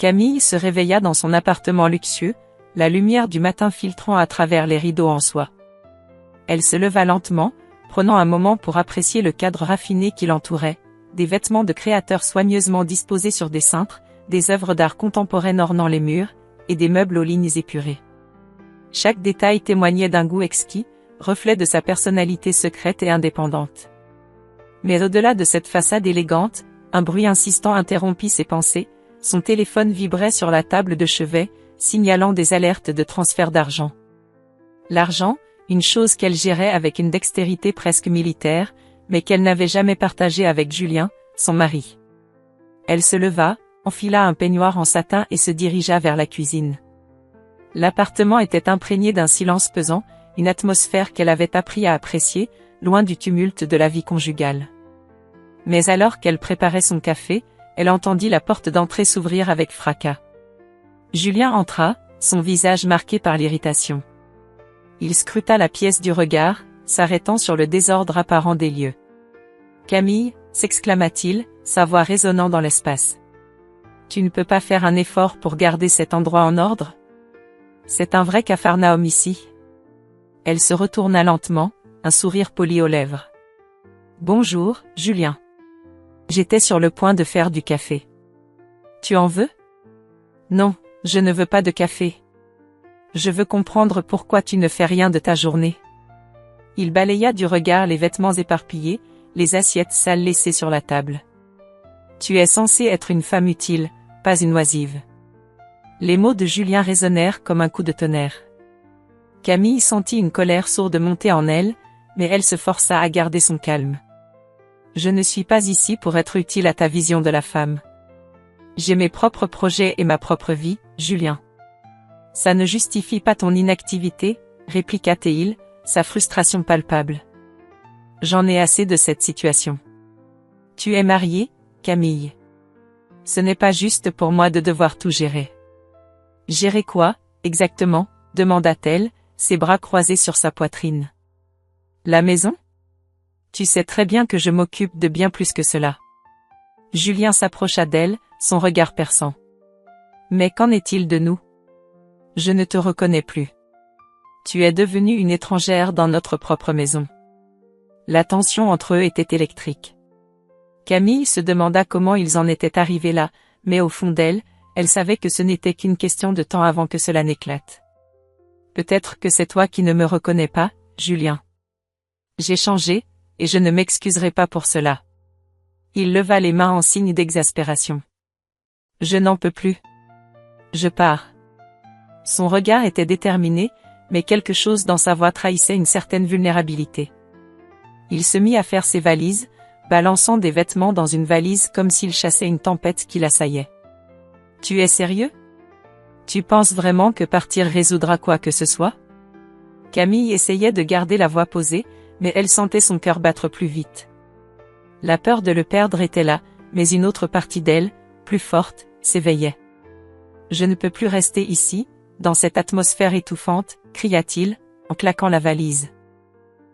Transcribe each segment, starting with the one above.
Camille se réveilla dans son appartement luxueux, la lumière du matin filtrant à travers les rideaux en soie. Elle se leva lentement, prenant un moment pour apprécier le cadre raffiné qui l'entourait, des vêtements de créateurs soigneusement disposés sur des cintres, des œuvres d'art contemporaines ornant les murs, et des meubles aux lignes épurées. Chaque détail témoignait d'un goût exquis, reflet de sa personnalité secrète et indépendante. Mais au-delà de cette façade élégante, un bruit insistant interrompit ses pensées, son téléphone vibrait sur la table de chevet, signalant des alertes de transfert d'argent. L'argent, une chose qu'elle gérait avec une dextérité presque militaire, mais qu'elle n'avait jamais partagée avec Julien, son mari. Elle se leva, enfila un peignoir en satin et se dirigea vers la cuisine. L'appartement était imprégné d'un silence pesant, une atmosphère qu'elle avait appris à apprécier, loin du tumulte de la vie conjugale. Mais alors qu'elle préparait son café, elle entendit la porte d'entrée s'ouvrir avec fracas. Julien entra, son visage marqué par l'irritation. Il scruta la pièce du regard, s'arrêtant sur le désordre apparent des lieux. « Camille » s'exclama-t-il, sa voix résonnant dans l'espace. « Tu ne peux pas faire un effort pour garder cet endroit en ordre ? C'est un vrai capharnaüm ici. » Elle se retourna lentement, un sourire poli aux lèvres. « Bonjour, Julien. J'étais sur le point de faire du café. Tu en veux ? » « Non, je ne veux pas de café. Je veux comprendre pourquoi tu ne fais rien de ta journée. » Il balaya du regard les vêtements éparpillés, les assiettes sales laissées sur la table. « Tu es censée être une femme utile, pas une oisive. » Les mots de Julien résonnèrent comme un coup de tonnerre. Camille sentit une colère sourde monter en elle, mais elle se força à garder son calme. « Je ne suis pas ici pour être utile à ta vision de la femme. J'ai mes propres projets et ma propre vie, Julien. » « Ça ne justifie pas ton inactivité, » répliqua Théil, sa frustration palpable. « J'en ai assez de cette situation. Tu es mariée, Camille. Ce n'est pas juste pour moi de devoir tout gérer. » « Gérer quoi, exactement ?» demanda-t-elle, ses bras croisés sur sa poitrine. « La maison ? Tu sais très bien que je m'occupe de bien plus que cela. » Julien s'approcha d'elle, son regard perçant. « Mais qu'en est-il de nous ? Je ne te reconnais plus. Tu es devenue une étrangère dans notre propre maison. » La tension entre eux était électrique. Camille se demanda comment ils en étaient arrivés là, mais au fond d'elle, elle savait que ce n'était qu'une question de temps avant que cela n'éclate. « Peut-être que c'est toi qui ne me reconnais pas, Julien. J'ai changé, et je ne m'excuserai pas pour cela. » Il leva les mains en signe d'exaspération. « Je n'en peux plus. Je pars. » Son regard était déterminé, mais quelque chose dans sa voix trahissait une certaine vulnérabilité. Il se mit à faire ses valises, balançant des vêtements dans une valise comme s'il chassait une tempête qui l'assaillait. « Tu es sérieux ? Tu penses vraiment que partir résoudra quoi que ce soit ? » Camille essayait de garder la voix posée, mais elle sentait son cœur battre plus vite. La peur de le perdre était là, mais une autre partie d'elle, plus forte, s'éveillait. « Je ne peux plus rester ici, dans cette atmosphère étouffante, » cria-t-il, en claquant la valise.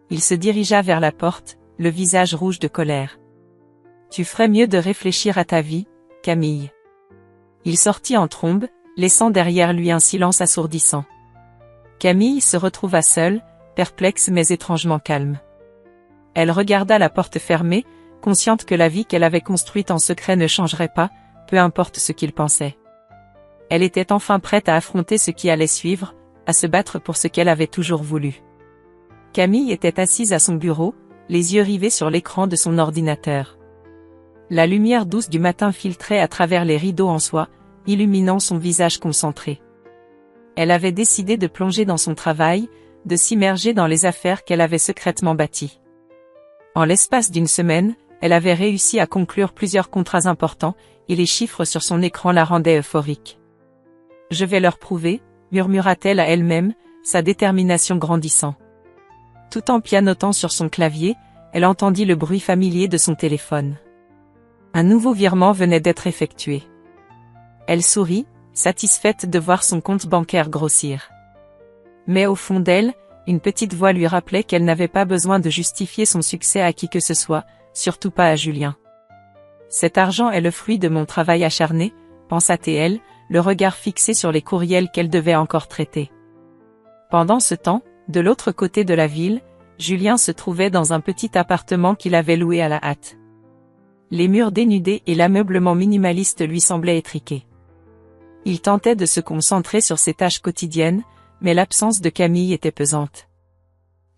Il se dirigea vers la porte, le visage rouge de colère. « Tu ferais mieux de réfléchir à ta vie, Camille. » Il sortit en trombe, laissant derrière lui un silence assourdissant. Camille se retrouva seule, perplexe mais étrangement calme. Elle regarda la porte fermée, consciente que la vie qu'elle avait construite en secret ne changerait pas, peu importe ce qu'il pensait. Elle était enfin prête à affronter ce qui allait suivre, à se battre pour ce qu'elle avait toujours voulu. Camille était assise à son bureau, les yeux rivés sur l'écran de son ordinateur. La lumière douce du matin filtrait à travers les rideaux en soie, illuminant son visage concentré. Elle avait décidé de plonger dans son travail, de s'immerger dans les affaires qu'elle avait secrètement bâties. En l'espace d'une semaine, elle avait réussi à conclure plusieurs contrats importants, et les chiffres sur son écran la rendaient euphorique. « Je vais leur prouver », murmura-t-elle à elle-même, sa détermination grandissant. Tout en pianotant sur son clavier, elle entendit le bruit familier de son téléphone. Un nouveau virement venait d'être effectué. Elle sourit, satisfaite de voir son compte bancaire grossir. Mais au fond d'elle, une petite voix lui rappelait qu'elle n'avait pas besoin de justifier son succès à qui que ce soit, surtout pas à Julien. « Cet argent est le fruit de mon travail acharné », pensa-t-elle, le regard fixé sur les courriels qu'elle devait encore traiter. Pendant ce temps, de l'autre côté de la ville, Julien se trouvait dans un petit appartement qu'il avait loué à la hâte. Les murs dénudés et l'ameublement minimaliste lui semblaient étriqués. Il tentait de se concentrer sur ses tâches quotidiennes, mais l'absence de Camille était pesante.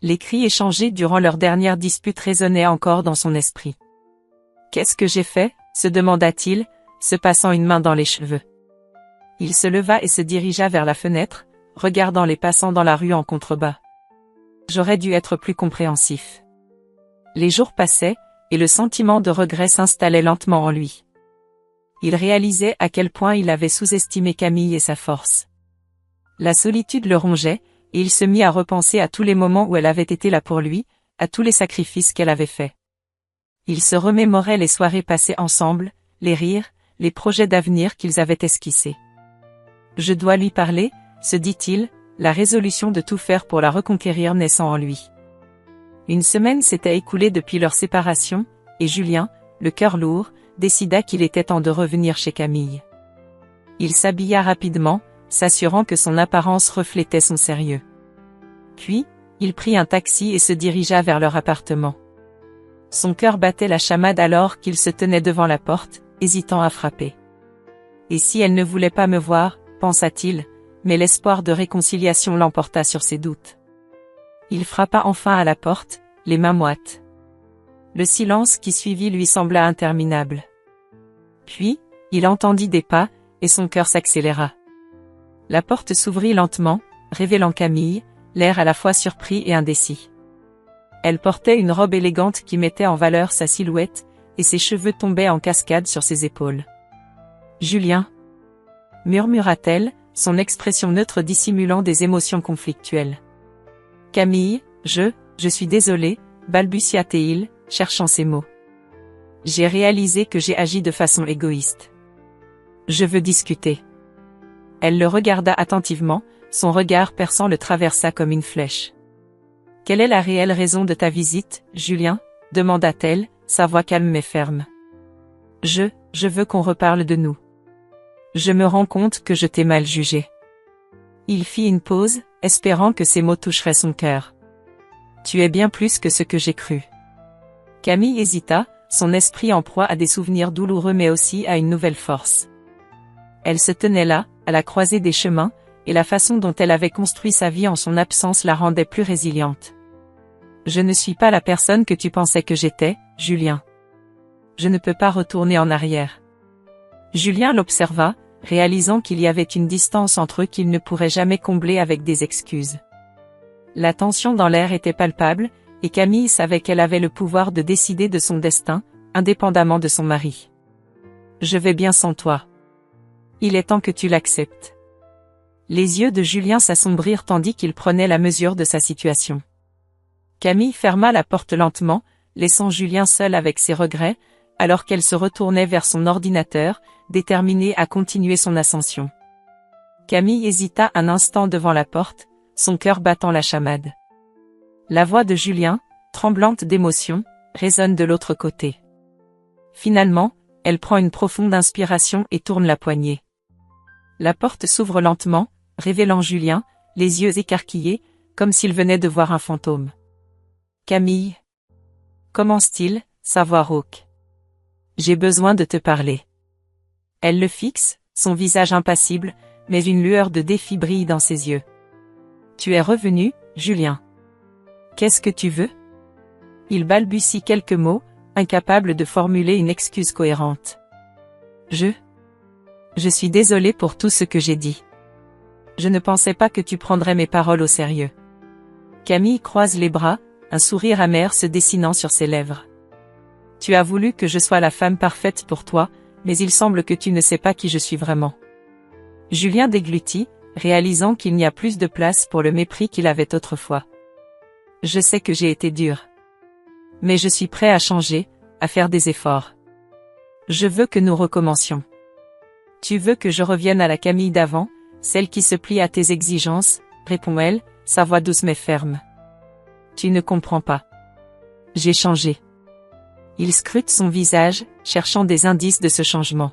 Les cris échangés durant leur dernière dispute résonnaient encore dans son esprit. « Qu'est-ce que j'ai fait ?» se demanda-t-il, se passant une main dans les cheveux. Il se leva et se dirigea vers la fenêtre, regardant les passants dans la rue en contrebas. J'aurais dû être plus compréhensif. Les jours passaient, et le sentiment de regret s'installait lentement en lui. Il réalisait à quel point il avait sous-estimé Camille et sa force. La solitude le rongeait, et il se mit à repenser à tous les moments où elle avait été là pour lui, à tous les sacrifices qu'elle avait faits. Il se remémorait les soirées passées ensemble, les rires, les projets d'avenir qu'ils avaient esquissés. « Je dois lui parler », se dit-il, la résolution de tout faire pour la reconquérir naissant en lui. Une semaine s'était écoulée depuis leur séparation, et Julien, le cœur lourd, décida qu'il était temps de revenir chez Camille. Il s'habilla rapidement, s'assurant que son apparence reflétait son sérieux. Puis, il prit un taxi et se dirigea vers leur appartement. Son cœur battait la chamade alors qu'il se tenait devant la porte, hésitant à frapper. « Et si elle ne voulait pas me voir ?» pensa-t-il, mais l'espoir de réconciliation l'emporta sur ses doutes. Il frappa enfin à la porte, les mains moites. Le silence qui suivit lui sembla interminable. Puis, il entendit des pas, et son cœur s'accéléra. La porte s'ouvrit lentement, révélant Camille, l'air à la fois surpris et indécis. Elle portait une robe élégante qui mettait en valeur sa silhouette, et ses cheveux tombaient en cascade sur ses épaules. « Julien » murmura-t-elle, son expression neutre dissimulant des émotions conflictuelles. « Camille, je suis désolée » balbutia-t-il, cherchant ses mots. « J'ai réalisé que j'ai agi de façon égoïste. Je veux discuter. » Elle le regarda attentivement, son regard perçant le traversa comme une flèche. « Quelle est la réelle raison de ta visite, Julien ?» demanda-t-elle, sa voix calme mais ferme. « Je veux qu'on reparle de nous. Je me rends compte que je t'ai mal jugé. » Il fit une pause, espérant que ces mots toucheraient son cœur. « Tu es bien plus que ce que j'ai cru. » Camille hésita, son esprit en proie à des souvenirs douloureux mais aussi à une nouvelle force. Elle se tenait là, à la croisée des chemins, et la façon dont elle avait construit sa vie en son absence la rendait plus résiliente. « Je ne suis pas la personne que tu pensais que j'étais, Julien. Je ne peux pas retourner en arrière. » Julien l'observa, réalisant qu'il y avait une distance entre eux qu'il ne pourrait jamais combler avec des excuses. La tension dans l'air était palpable, et Camille savait qu'elle avait le pouvoir de décider de son destin, indépendamment de son mari. « Je vais bien sans toi. Il est temps que tu l'acceptes. » Les yeux de Julien s'assombrirent tandis qu'il prenait la mesure de sa situation. Camille ferma la porte lentement, laissant Julien seul avec ses regrets, alors qu'elle se retournait vers son ordinateur, déterminée à continuer son ascension. Camille hésita un instant devant la porte, son cœur battant la chamade. La voix de Julien, tremblante d'émotion, résonne de l'autre côté. Finalement, elle prend une profonde inspiration et tourne la poignée. La porte s'ouvre lentement, révélant Julien, les yeux écarquillés, comme s'il venait de voir un fantôme. « Camille » commence-t-il, sa voix rauque. « J'ai besoin de te parler. » Elle le fixe, son visage impassible, mais une lueur de défi brille dans ses yeux. « Tu es revenu, Julien. Qu'est-ce que tu veux ?» Il balbutie quelques mots, incapable de formuler une excuse cohérente. « Je suis désolé pour tout ce que j'ai dit. Je ne pensais pas que tu prendrais mes paroles au sérieux. » Camille croise les bras, un sourire amer se dessinant sur ses lèvres. « Tu as voulu que je sois la femme parfaite pour toi, mais il semble que tu ne sais pas qui je suis vraiment. » Julien déglutit, réalisant qu'il n'y a plus de place pour le mépris qu'il avait autrefois. « Je sais que j'ai été dur. Mais je suis prêt à changer, à faire des efforts. Je veux que nous recommencions. Tu veux que je revienne à la Camille d'avant, celle qui se plie à tes exigences, répond-elle, sa voix douce mais ferme. Tu ne comprends pas. J'ai changé. Il scrute son visage, cherchant des indices de ce changement.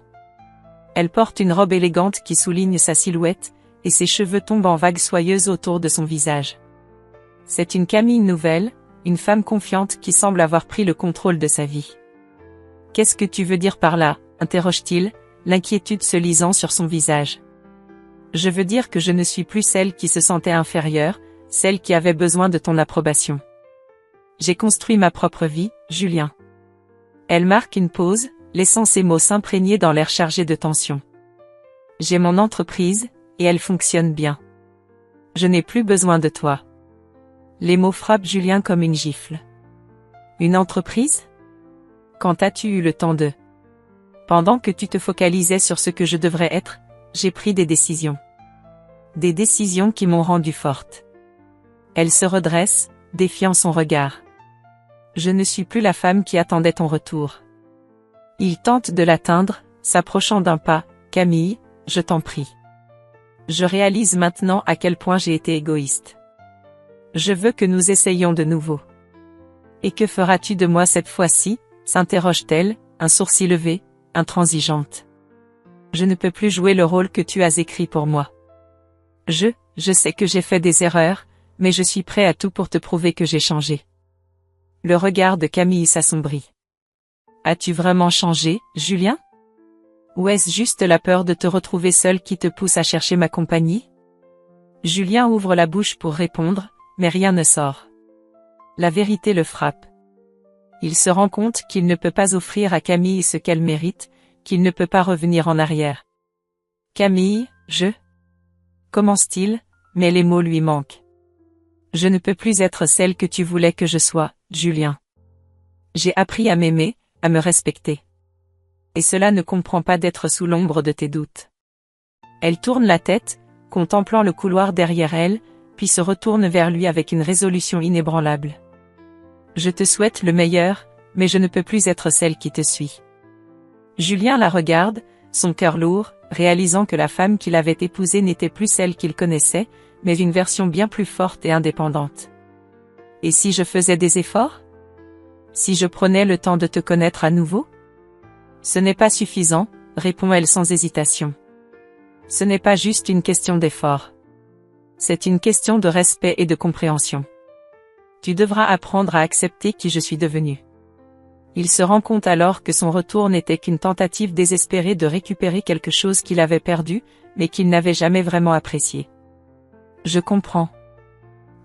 Elle porte une robe élégante qui souligne sa silhouette, et ses cheveux tombent en vagues soyeuses autour de son visage. C'est une Camille nouvelle, une femme confiante qui semble avoir pris le contrôle de sa vie. « Qu'est-ce que tu veux dire par là ?» interroge-t-il, l'inquiétude se lisant sur son visage. « Je veux dire que je ne suis plus celle qui se sentait inférieure, celle qui avait besoin de ton approbation. J'ai construit ma propre vie, Julien. » Elle marque une pause, laissant ses mots s'imprégner dans l'air chargé de tension. « J'ai mon entreprise, et elle fonctionne bien. Je n'ai plus besoin de toi. » Les mots frappent Julien comme une gifle. Une entreprise? Quand as-tu eu le temps de... Pendant que tu te focalisais sur ce que je devrais être, j'ai pris des décisions. Des décisions qui m'ont rendue forte. Elle se redresse, défiant son regard. Je ne suis plus la femme qui attendait ton retour. Il tente de l'atteindre, s'approchant d'un pas. Camille, je t'en prie. Je réalise maintenant à quel point j'ai été égoïste. Je veux que nous essayions de nouveau. Et que feras-tu de moi cette fois-ci? S'interroge-t-elle, un sourcil levé, intransigeante. Je ne peux plus jouer le rôle que tu as écrit pour moi. Je sais que j'ai fait des erreurs, mais je suis prêt à tout pour te prouver que j'ai changé. Le regard de Camille s'assombrit. As-tu vraiment changé, Julien? Ou est-ce juste la peur de te retrouver seul qui te pousse à chercher ma compagnie? Julien ouvre la bouche pour répondre, mais rien ne sort. La vérité le frappe. Il se rend compte qu'il ne peut pas offrir à Camille ce qu'elle mérite, qu'il ne peut pas revenir en arrière. Camille, commence-t-il, mais les mots lui manquent. Je ne peux plus être celle que tu voulais que je sois, Julien. J'ai appris à m'aimer, à me respecter. Et cela ne comprend pas d'être sous l'ombre de tes doutes. Elle tourne la tête, contemplant le couloir derrière elle, puis se retourne vers lui avec une résolution inébranlable. Je te souhaite le meilleur, mais je ne peux plus être celle qui te suit. Julien la regarde, son cœur lourd, réalisant que la femme qu'il avait épousée n'était plus celle qu'il connaissait, mais une version bien plus forte et indépendante. Et si je faisais des efforts? Si je prenais le temps de te connaître à nouveau? Ce n'est pas suffisant, répond-elle sans hésitation. Ce n'est pas juste une question d'effort. C'est une question de respect et de compréhension. Tu devras apprendre à accepter qui je suis devenu. Il se rend compte alors que son retour n'était qu'une tentative désespérée de récupérer quelque chose qu'il avait perdu, mais qu'il n'avait jamais vraiment apprécié. Je comprends.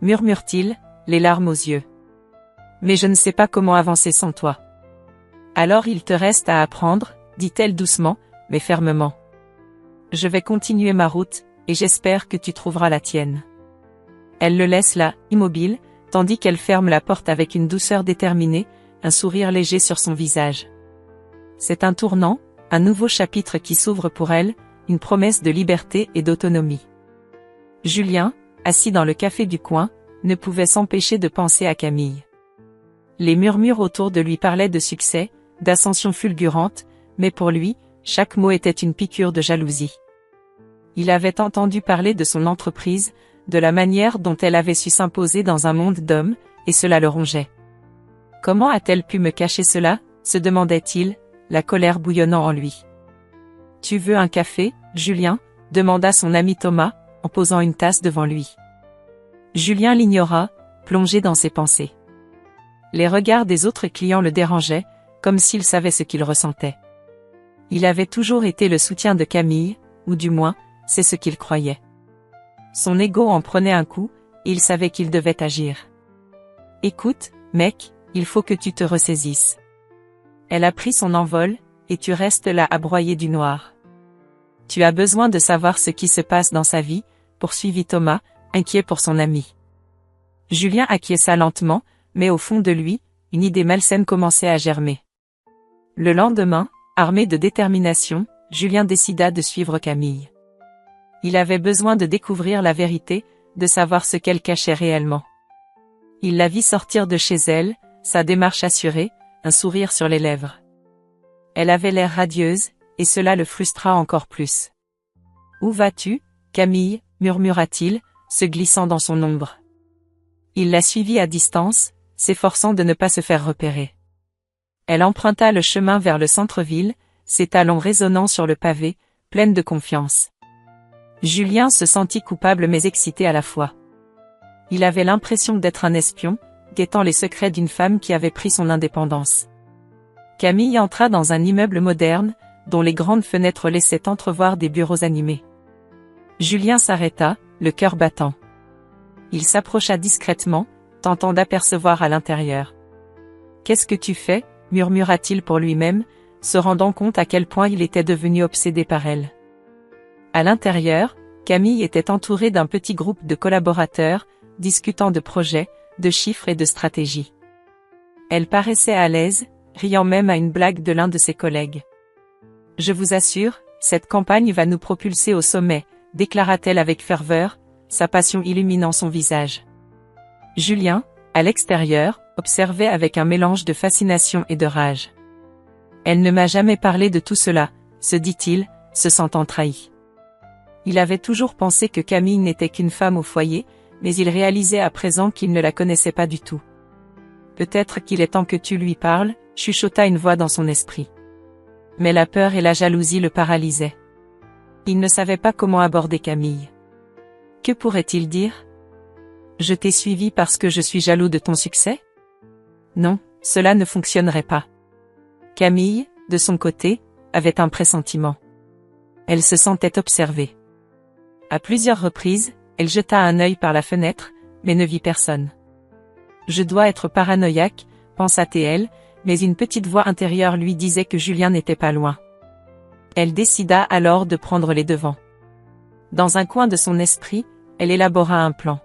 Murmure-t-il, les larmes aux yeux. Mais je ne sais pas comment avancer sans toi. Alors il te reste à apprendre, dit-elle doucement, mais fermement. Je vais continuer ma route, et j'espère que tu trouveras la tienne. Elle le laisse là, immobile, tandis qu'elle ferme la porte avec une douceur déterminée, un sourire léger sur son visage. C'est un tournant, un nouveau chapitre qui s'ouvre pour elle, une promesse de liberté et d'autonomie. Julien, assis dans le café du coin, ne pouvait s'empêcher de penser à Camille. Les murmures autour de lui parlaient de succès, d'ascension fulgurante, mais pour lui, chaque mot était une piqûre de jalousie. Il avait entendu parler de son entreprise, de la manière dont elle avait su s'imposer dans un monde d'hommes, et cela le rongeait. Comment a-t-elle pu me cacher cela, se demandait-il, la colère bouillonnant en lui. Tu veux un café, Julien, demanda son ami Thomas, en posant une tasse devant lui. Julien l'ignora, plongé dans ses pensées. Les regards des autres clients le dérangeaient, comme s'il savait ce qu'il ressentait. Il avait toujours été le soutien de Camille, ou du moins, c'est ce qu'il croyait. Son ego en prenait un coup, et il savait qu'il devait agir. Écoute, mec, il faut que tu te ressaisisses. Elle a pris son envol, et tu restes là à broyer du noir. Tu as besoin de savoir ce qui se passe dans sa vie, poursuivit Thomas, inquiet pour son ami. Julien acquiesça lentement, mais au fond de lui, une idée malsaine commençait à germer. Le lendemain, armé de détermination, Julien décida de suivre Camille. Il avait besoin de découvrir la vérité, de savoir ce qu'elle cachait réellement. Il la vit sortir de chez elle, sa démarche assurée, un sourire sur les lèvres. Elle avait l'air radieuse, et cela le frustra encore plus. « Où vas-tu, Camille » murmura-t-il, se glissant dans son ombre. Il la suivit à distance, s'efforçant de ne pas se faire repérer. Elle emprunta le chemin vers le centre-ville, ses talons résonnant sur le pavé, pleine de confiance. Julien se sentit coupable mais excité à la fois. Il avait l'impression d'être un espion, guettant les secrets d'une femme qui avait pris son indépendance. Camille entra dans un immeuble moderne, dont les grandes fenêtres laissaient entrevoir des bureaux animés. Julien s'arrêta, le cœur battant. Il s'approcha discrètement, tentant d'apercevoir à l'intérieur. « Qu'est-ce que tu fais ?» murmura-t-il pour lui-même, se rendant compte à quel point il était devenu obsédé par elle. À l'intérieur, Camille était entourée d'un petit groupe de collaborateurs, discutant de projets, de chiffres et de stratégies. Elle paraissait à l'aise, riant même à une blague de l'un de ses collègues. « Je vous assure, cette campagne va nous propulser au sommet », déclara-t-elle avec ferveur, sa passion illuminant son visage. Julien, à l'extérieur, observait avec un mélange de fascination et de rage. « Elle ne m'a jamais parlé de tout cela », se dit-il, se sentant trahi. Il avait toujours pensé que Camille n'était qu'une femme au foyer, mais il réalisait à présent qu'il ne la connaissait pas du tout. « Peut-être qu'il est temps que tu lui parles », chuchota une voix dans son esprit. Mais la peur et la jalousie le paralysaient. Il ne savait pas comment aborder Camille. Que pourrait-il dire ? « Je t'ai suivi parce que je suis jaloux de ton succès ? » Non, cela ne fonctionnerait pas. Camille, de son côté, avait un pressentiment. Elle se sentait observée. À plusieurs reprises, elle jeta un œil par la fenêtre, mais ne vit personne. « Je dois être paranoïaque », pensa-t-elle, mais une petite voix intérieure lui disait que Julien n'était pas loin. Elle décida alors de prendre les devants. Dans un coin de son esprit, elle élabora un plan.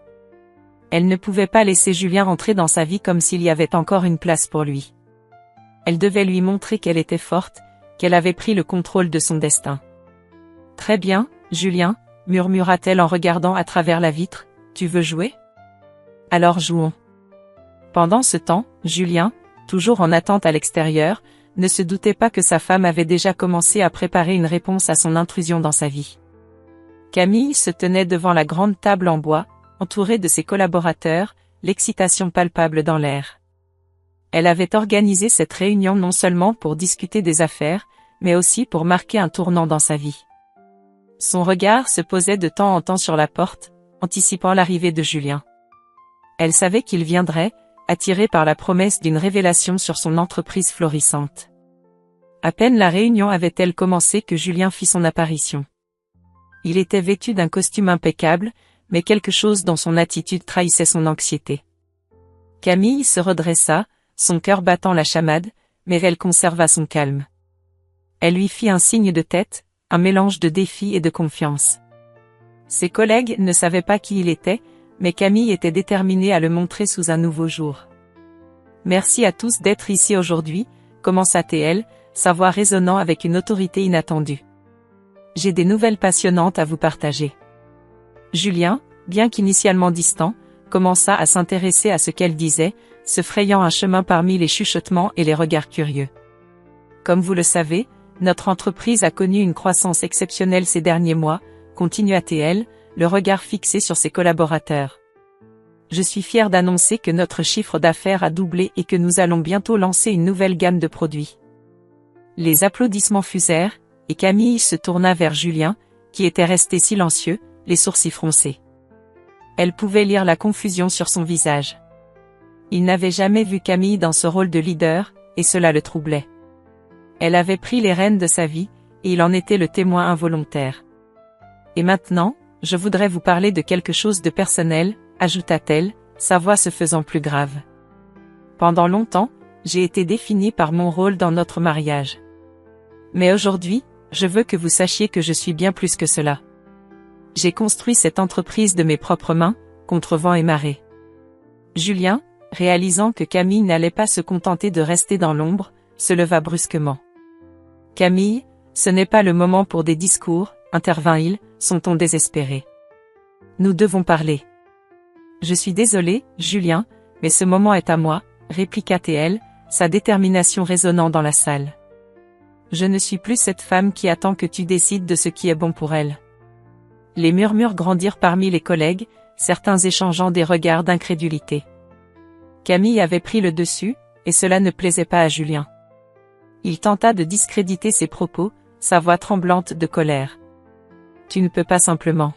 Elle ne pouvait pas laisser Julien entrer dans sa vie comme s'il y avait encore une place pour lui. Elle devait lui montrer qu'elle était forte, qu'elle avait pris le contrôle de son destin. « Très bien, Julien », murmura-t-elle en regardant à travers la vitre, « tu veux jouer ? Alors jouons. » Pendant ce temps, Julien, toujours en attente à l'extérieur, ne se doutait pas que sa femme avait déjà commencé à préparer une réponse à son intrusion dans sa vie. Camille se tenait devant la grande table en bois, entourée de ses collaborateurs, l'excitation palpable dans l'air. Elle avait organisé cette réunion non seulement pour discuter des affaires, mais aussi pour marquer un tournant dans sa vie. Son regard se posait de temps en temps sur la porte, anticipant l'arrivée de Julien. Elle savait qu'il viendrait, attiré par la promesse d'une révélation sur son entreprise florissante. À peine la réunion avait-elle commencé que Julien fit son apparition. Il était vêtu d'un costume impeccable, mais quelque chose dans son attitude trahissait son anxiété. Camille se redressa, son cœur battant la chamade, mais elle conserva son calme. Elle lui fit un signe de tête, un mélange de défi et de confiance. Ses collègues ne savaient pas qui il était, mais Camille était déterminée à le montrer sous un nouveau jour. « Merci à tous d'être ici aujourd'hui », commença-t-elle, sa voix résonnant avec une autorité inattendue. « J'ai des nouvelles passionnantes à vous partager. » Julien, bien qu'initialement distant, commença à s'intéresser à ce qu'elle disait, se frayant un chemin parmi les chuchotements et les regards curieux. « Comme vous le savez, notre entreprise a connu une croissance exceptionnelle ces derniers mois, continua-t-elle, le regard fixé sur ses collaborateurs. Je suis fier d'annoncer que notre chiffre d'affaires a doublé et que nous allons bientôt lancer une nouvelle gamme de produits. » Les applaudissements fusèrent, et Camille se tourna vers Julien, qui était resté silencieux, les sourcils froncés. Elle pouvait lire la confusion sur son visage. Il n'avait jamais vu Camille dans ce rôle de leader, et cela le troublait. Elle avait pris les rênes de sa vie, et il en était le témoin involontaire. « Et maintenant, je voudrais vous parler de quelque chose de personnel, » ajouta-t-elle, sa voix se faisant plus grave. « Pendant longtemps, j'ai été définie par mon rôle dans notre mariage. Mais aujourd'hui, je veux que vous sachiez que je suis bien plus que cela. J'ai construit cette entreprise de mes propres mains, contre vent et marée. » Julien, réalisant que Camille n'allait pas se contenter de rester dans l'ombre, se leva brusquement. « Camille, ce n'est pas le moment pour des discours, » intervint-il, son ton désespéré. « Nous devons parler. »« Je suis désolé, Julien, mais ce moment est à moi, » répliqua-t-elle, sa détermination résonnant dans la salle. « Je ne suis plus cette femme qui attend que tu décides de ce qui est bon pour elle. » Les murmures grandirent parmi les collègues, certains échangeant des regards d'incrédulité. Camille avait pris le dessus, et cela ne plaisait pas à Julien. Il tenta de discréditer ses propos, sa voix tremblante de colère. Tu ne peux pas simplement.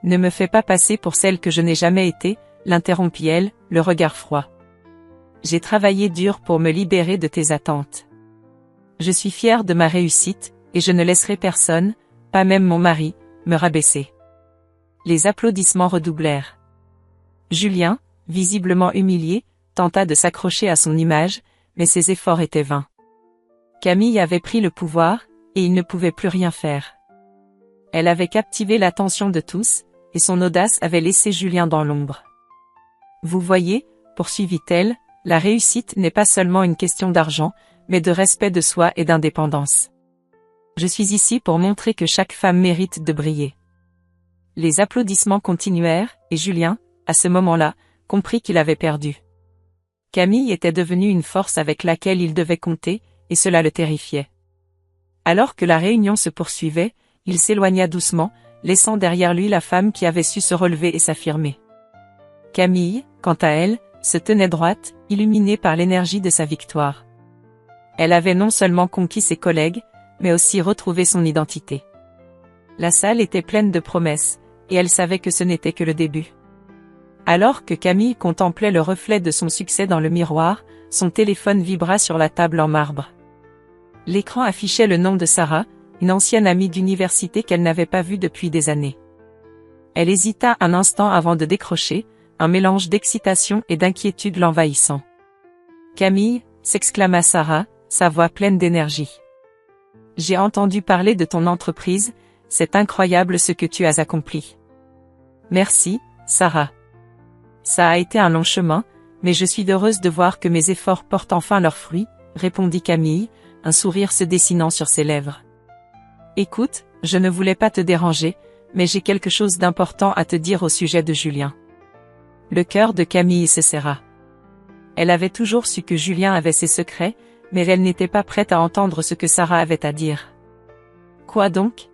Ne me fais pas passer pour celle que je n'ai jamais été, l'interrompit-elle, le regard froid. J'ai travaillé dur pour me libérer de tes attentes. Je suis fière de ma réussite, et je ne laisserai personne, pas même mon mari, me rabaisser. Les applaudissements redoublèrent. Julien, visiblement humilié, tenta de s'accrocher à son image, mais ses efforts étaient vains. Camille avait pris le pouvoir, et il ne pouvait plus rien faire. Elle avait captivé l'attention de tous, et son audace avait laissé Julien dans l'ombre. Vous voyez, poursuivit-elle, la réussite n'est pas seulement une question d'argent, mais de respect de soi et d'indépendance. Je suis ici pour montrer que chaque femme mérite de briller. Les applaudissements continuèrent, et Julien, à ce moment-là, comprit qu'il avait perdu. Camille était devenue une force avec laquelle il devait compter, et cela le terrifiait. Alors que la réunion se poursuivait, il s'éloigna doucement, laissant derrière lui la femme qui avait su se relever et s'affirmer. Camille, quant à elle, se tenait droite, illuminée par l'énergie de sa victoire. Elle avait non seulement conquis ses collègues, mais aussi retrouvé son identité. La salle était pleine de promesses, et elle savait que ce n'était que le début. Alors que Camille contemplait le reflet de son succès dans le miroir, son téléphone vibra sur la table en marbre. L'écran affichait le nom de Sarah, une ancienne amie d'université qu'elle n'avait pas vue depuis des années. Elle hésita un instant avant de décrocher, un mélange d'excitation et d'inquiétude l'envahissant. « Camille » s'exclama Sarah, sa voix pleine d'énergie. « J'ai entendu parler de ton entreprise, c'est incroyable ce que tu as accompli. » « Merci, Sarah. Ça a été un long chemin, mais je suis heureuse de voir que mes efforts portent enfin leurs fruits, répondit Camille, un sourire se dessinant sur ses lèvres. Écoute, je ne voulais pas te déranger, mais j'ai quelque chose d'important à te dire au sujet de Julien. Le cœur de Camille se serra. Elle avait toujours su que Julien avait ses secrets, mais elle n'était pas prête à entendre ce que Sarah avait à dire. Quoi donc?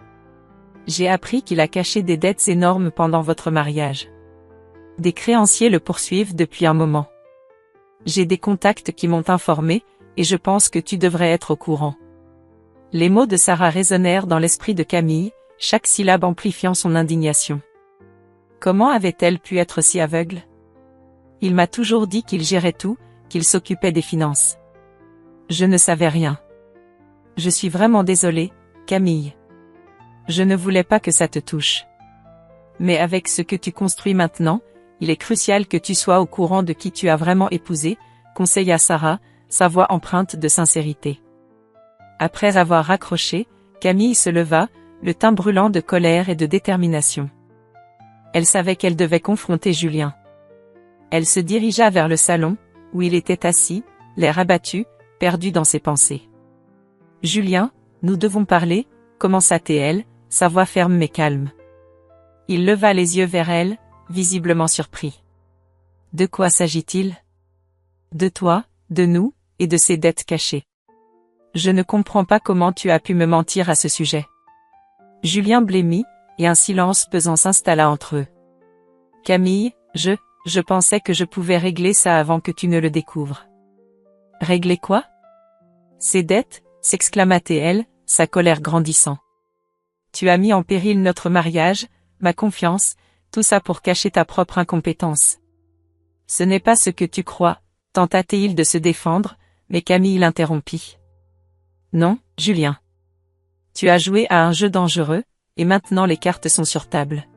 J'ai appris qu'il a caché des dettes énormes pendant votre mariage. Des créanciers le poursuivent depuis un moment. J'ai des contacts qui m'ont informé, et je pense que tu devrais être au courant. Les mots de Sarah résonnèrent dans l'esprit de Camille, chaque syllabe amplifiant son indignation. Comment avait-elle pu être si aveugle? Il m'a toujours dit qu'il gérait tout, qu'il s'occupait des finances. Je ne savais rien. Je suis vraiment désolée, Camille. Je ne voulais pas que ça te touche. Mais avec ce que tu construis maintenant, il est crucial que tu sois au courant de qui tu as vraiment épousé, conseilla Sarah, sa voix empreinte de sincérité. Après avoir raccroché, Camille se leva, le teint brûlant de colère et de détermination. Elle savait qu'elle devait confronter Julien. Elle se dirigea vers le salon, où il était assis, l'air abattu, perdu dans ses pensées. « Julien, nous devons parler » commença-t-elle, sa voix ferme mais calme. Il leva les yeux vers elle, visiblement surpris. « De quoi s'agit-il ? » ?»« De toi, de nous, et de ces dettes cachées. Je ne comprends pas comment tu as pu me mentir à ce sujet. » Julien blêmit, et un silence pesant s'installa entre eux. « Camille, je pensais que je pouvais régler ça avant que tu ne le découvres. »« Régler quoi ? » ?»« Ces dettes » s'exclama-t-elle, sa colère grandissant. « Tu as mis en péril notre mariage, ma confiance, tout ça pour cacher ta propre incompétence. »« Ce n'est pas ce que tu crois » tenta-t-il de se défendre, mais Camille l'interrompit. « Non, Julien. Tu as joué à un jeu dangereux, et maintenant les cartes sont sur table.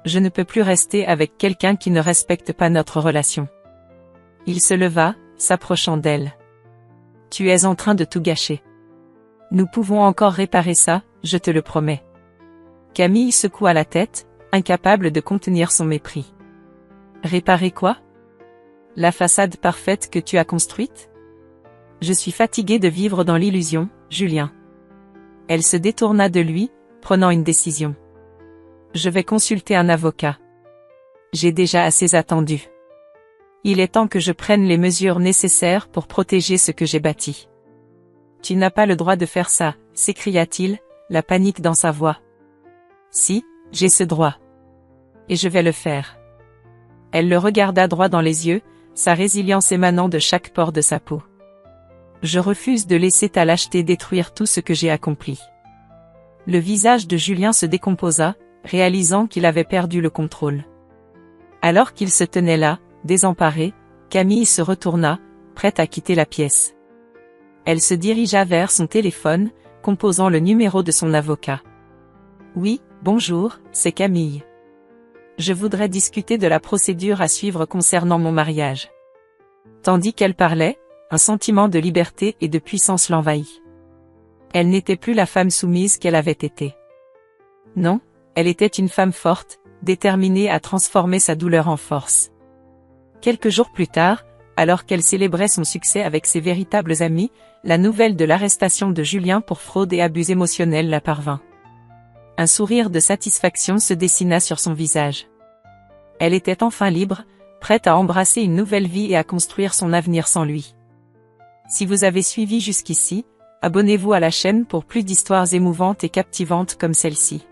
Je ne peux plus rester avec quelqu'un qui ne respecte pas notre relation. » Il se leva, s'approchant d'elle. « Tu es en train de tout gâcher. Nous pouvons encore réparer ça, je te le promets. » Camille secoua la tête, incapable de contenir son mépris. « Réparer quoi ? La façade parfaite que tu as construite ? Je suis fatiguée de vivre dans l'illusion, Julien. » Elle se détourna de lui, prenant une décision. « Je vais consulter un avocat. J'ai déjà assez attendu. Il est temps que je prenne les mesures nécessaires pour protéger ce que j'ai bâti. »« Tu n'as pas le droit de faire ça, » s'écria-t-il, la panique dans sa voix. « Si, j'ai ce droit. Et je vais le faire. » Elle le regarda droit dans les yeux, sa résilience émanant de chaque pore de sa peau. « Je refuse de laisser ta lâcheté détruire tout ce que j'ai accompli. Le visage de Julien se décomposa, réalisant qu'il avait perdu le contrôle. Alors qu'il se tenait là, désemparé, Camille se retourna, prête à quitter la pièce. Elle se dirigea vers son téléphone, composant le numéro de son avocat. « Oui, bonjour, c'est Camille. Je voudrais discuter de la procédure à suivre concernant mon mariage. » Tandis qu'elle parlait, un sentiment de liberté et de puissance l'envahit. Elle n'était plus la femme soumise qu'elle avait été. Non, elle était une femme forte, déterminée à transformer sa douleur en force. Quelques jours plus tard, alors qu'elle célébrait son succès avec ses véritables amis, la nouvelle de l'arrestation de Julien pour fraude et abus émotionnels la parvint. Un sourire de satisfaction se dessina sur son visage. Elle était enfin libre, prête à embrasser une nouvelle vie et à construire son avenir sans lui. Si vous avez suivi jusqu'ici, abonnez-vous à la chaîne pour plus d'histoires émouvantes et captivantes comme celle-ci.